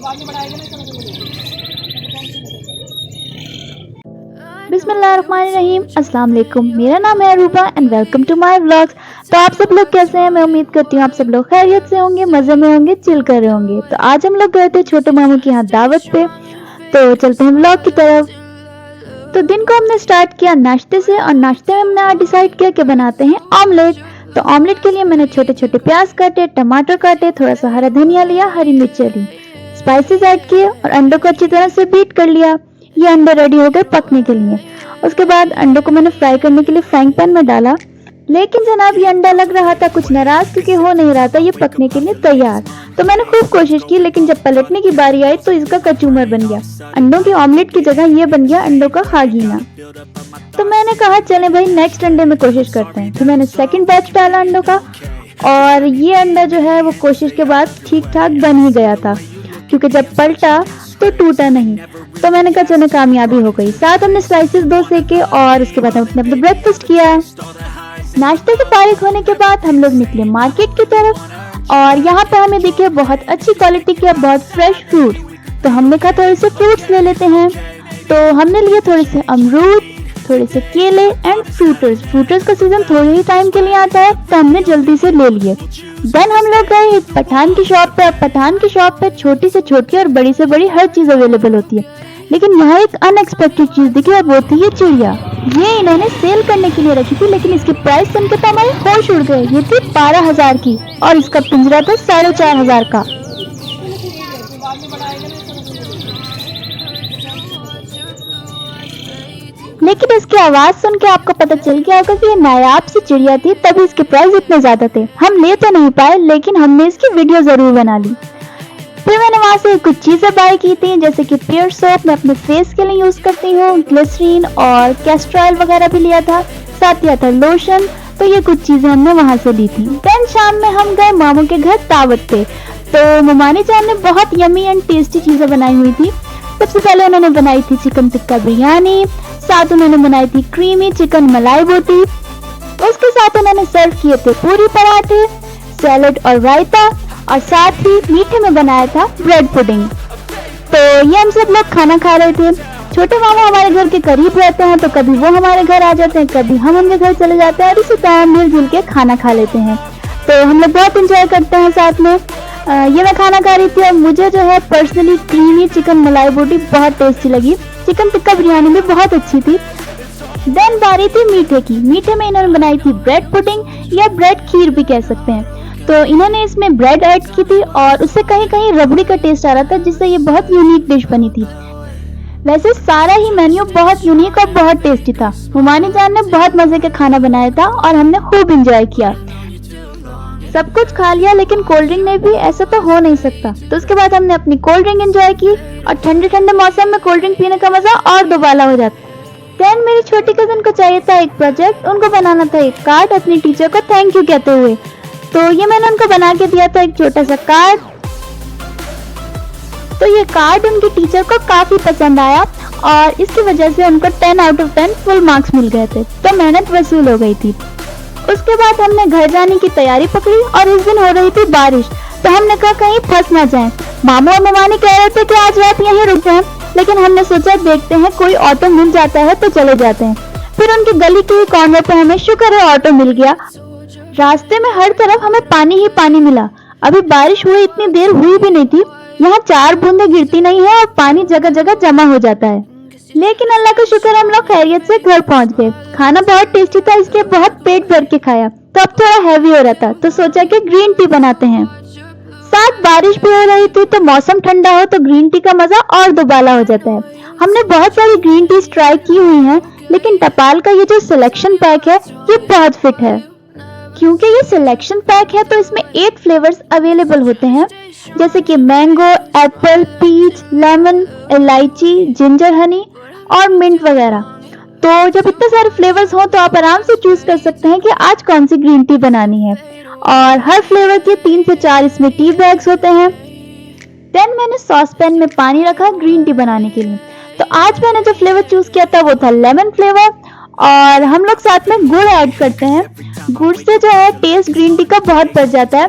बिस्मिल्लाहिर्रहमानिर्रहीम। अस्सलाम वालेकुम। मेरा नाम है Aruba and welcome to my vlogs. तो आप सब लोग कैसे हैं? मैं उम्मीद करती हूँ आप सब लोग खैरियत से होंगे, मजे में होंगे, चिल कर रहे होंगे। तो आज हम लोग गए थे छोटे मामू के यहाँ दावत पे। तो चलते हैं व्लॉग की तरफ। तो दिन को हमने स्टार्ट किया नाश्ते से, और नाश्ते में हमने आज डिसाइड किया कि बनाते हैं ऑमलेट। तो ऑमलेट के लिए मैंने छोटे छोटे प्याज काटे, टमाटर काटे, थोड़ा सा हरा धनिया लिया, हरी मिर्च ली, स्पाइसेस ऐड किए और अंडों को अच्छी तरह से बीट कर लिया। ये अंडे रेडी हो गए पकने के लिए। उसके बाद अंडों को मैंने फ्राई करने के लिए फ्राइंग पैन में डाला, लेकिन जनाब ये अंडा लग रहा था कुछ नाराज, क्योंकि हो नहीं रहा था ये पकने के लिए तैयार। तो मैंने खूब कोशिश की, लेकिन जब पलटने की बारी आई तो इसका कचूमर बन गया। अंडों की ऑमलेट की जगह ये बन गया अंडों का खागीना। तो मैंने कहा चले भाई नेक्स्ट अंडे में कोशिश करते हैं। तो मैंने सेकंड बैच डाला अंडों का, और ये अंडा जो है वो कोशिश के बाद ठीक ठाक बन ही गया था, क्योंकि जब पलटा तो टूटा नहीं। तो मैंने कहा चलो कामयाबी हो गई। साथ हमने स्लाइसेस 2 सेके, और उसके बाद हमने अपना ब्रेकफास्ट किया। नाश्ते से फारिग होने के बाद हम लोग निकले मार्केट की तरफ, और यहाँ पे हमें दिखे बहुत अच्छी क्वालिटी के बहुत फ्रेश फ्रूट। तो हमने कहा थोड़े से फ्रूट्स ले लेते हैं। तो हमने लिए थोड़े से अमरूद, थोड़े से केले एंड फ्रूटर्स का सीजन थोड़े ही टाइम के लिए आता है, तो हमने जल्दी से ले लिए। देन हम लोग गए पठान की शॉप पे। पठान की शॉप पे छोटी से छोटी और बड़ी से बड़ी हर चीज अवेलेबल होती है, लेकिन यहाँ एक अनएक्सपेक्टेड चीज दिखी, और वो थी ये चिड़िया। ये इन्होंने सेल करने के लिए रखी थी, लेकिन इसके प्राइस सुन के तो हमारे होश उड़ गए। ये थी 12,000 की, और इसका पिंजरा था 4,500 का। लेकिन इसकी आवाज सुन के आपको पता चल गया होगा कि ये नायाब सी चिड़िया थी, तभी इसके प्राइस इतने ज्यादा थे। हम ले तो नहीं पाए, लेकिन हमने इसकी वीडियो जरूर बना ली। फिर मैंने वहाँ से कुछ चीजें बाय की थी, जैसे कि पियर सोप मैं अपने फेस के लिए यूज करती हूँ, ग्लिसरीन और कैस्टर ऑयल वगैरह भी लिया था, साथ लिया था लोशन। तो ये कुछ चीजें हमने वहाँ से ली थी। देन शाम में हम गए मामू के घर दावत पे। तो मुमानी जान ने बहुत यमी एंड टेस्टी चीजें बनाई हुई थी। सबसे पहले उन्होंने बनाई थी चिकन टिक्का बिरयानी, साथ उन्होंने बनाई थी क्रीमी चिकन मलाई बोटी। उसके साथ उन्होंने सर्व किए थे पूरी पराठे, सैलेड और रायता, और साथ ही मीठे में बनाया था ब्रेड पुडिंग। तो ये हम सब लोग खाना खा रहे थे। छोटे मामा हमारे घर के करीब रहते हैं, तो कभी वो हमारे घर आ जाते हैं, कभी हम उनके घर चले जाते हैं, और इसी तरह मिलजुल के खाना खा लेते हैं। तो हम लोग बहुत इंजॉय करते हैं साथ में। ये मैं खाना खा रही थी, और मुझे जो है पर्सनली क्रीमी चिकन मलाई बोटी बहुत टेस्टी लगी। चिकन टिक्का बिरयानी भी बहुत अच्छी थी। देन बारी थी मीठे की। मीठे में इन्होंने बनाई थी ब्रेड पुडिंग, या ब्रेड खीर भी कह सकते हैं। तो इन्होंने इसमें ब्रेड ऐड की थी, और उससे कहीं कहीं रबड़ी का टेस्ट आ रहा था, जिससे ये बहुत यूनिक डिश बनी थी। वैसे सारा ही मेन्यू बहुत यूनिक और बहुत टेस्टी था। मुमानी जान ने बहुत मजे का खाना बनाया था, और हमने खूब इंजॉय किया। सब कुछ खा लिया, लेकिन कोल्ड ड्रिंक ने भी, ऐसा तो हो नहीं सकता। तो उसके बाद हमने अपनी कोल्ड ड्रिंक एंजॉय की, और ठंडे ठंडे मौसम में कोल्ड ड्रिंक पीने का मजा और दोबाला हो जाता। देन मेरी छोटी कजन को चाहिए था एक प्रोजेक्ट, उनको बनाना था एक कार्ड अपनी टीचर को थैंक यू कहते हुए। तो ये मैंने उनको बना के दिया था एक छोटा सा कार्ड। तो ये कार्ड उनकी टीचर को काफी पसंद आया, और इसकी वजह से उनको 10 आउट ऑफ 10 फुल मार्क्स मिल गए थे। तो मेहनत वसूल हो गई थी। उसके बाद हमने घर जाने की तैयारी पकड़ी, और इस दिन हो रही थी बारिश। तो हमने कहा कहीं फंस ना जाएं। मामू और ममानी कह रहे थे कि आज रात यहीं रुक जाएं, लेकिन हमने सोचा देखते हैं कोई ऑटो मिल जाता है तो चले जाते हैं। फिर उनकी गली के कॉर्नर पे हमें शुक्र है ऑटो मिल गया। रास्ते में हर तरफ हमें पानी ही पानी मिला। अभी बारिश हुई इतनी देर हुई भी नहीं थी। यहाँ 4 बूंदें गिरती नहीं है, और पानी जगह जगह जमा हो जाता है। लेकिन अल्लाह का शुक्र हम लोग खैरियत से घर पहुंच गए। खाना बहुत टेस्टी था, इसलिए बहुत पेट भर के खाया। तो अब थोड़ा हैवी हो रहा था, तो सोचा कि ग्रीन टी बनाते हैं। साथ बारिश भी हो रही थी, तो मौसम ठंडा हो तो ग्रीन टी का मजा और दोबाला हो जाता है। हमने बहुत सारी ग्रीन टी ट्राई की हुई हैं, लेकिन टपाल का ये जो सिलेक्शन पैक है ये बहुत फिट है। क्योंकि ये सिलेक्शन पैक है, तो इसमें 8 फ्लेवर्स अवेलेबल होते हैं, जैसे कि मैंगो, एप्पल, पीच, लेमन, इलायची, जिंजर हनी और मिंट वगैरह। तो जब इतने सारे फ्लेवर्स हो, तो आप आराम से चूज कर सकते हैं कि आज कौन सी ग्रीन टी बनानी है। और हर फ्लेवर के 3 से 4 इसमें टी बैग्स होते हैं। देन मैंने सॉस पैन में पानी रखा ग्रीन टी बनाने के लिए। तो आज मैंने जो फ्लेवर चूज किया था वो था लेमन फ्लेवर, और हम लोग साथ में गुड़ ऐड करते हैं। गुड़ से जो है टेस्ट ग्रीन टी का बहुत बढ़ जाता है।